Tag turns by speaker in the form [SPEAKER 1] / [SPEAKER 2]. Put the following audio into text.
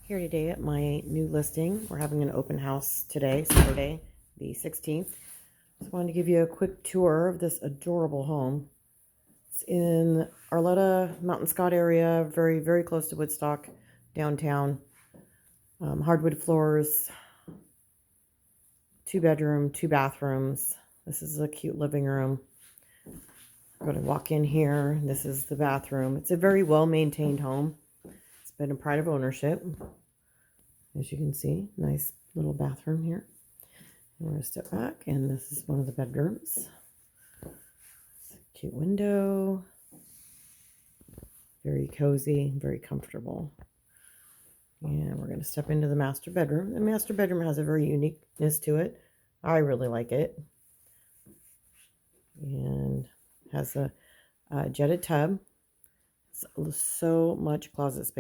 [SPEAKER 1] Here today at my new listing. We're having an open house today, Saturday, the 16th. Just wanted to give you a quick tour of this adorable home. It's in Arletta, Mountain Scott area, very, very close to Woodstock, downtown. Hardwood floors, 2-bedroom, 2 bathrooms. This is a cute living room. I'm going to walk in here. This is the bathroom. It's a very well-maintained home. It's been a pride of ownership. As you can see, nice little bathroom here. We're going to step back, and this is one of the bedrooms. It's a cute window. Very cozy, very comfortable. And we're going to step into the master bedroom. The master bedroom has a very uniqueness to it. I really like it. And has a jetted tub. So much closet space.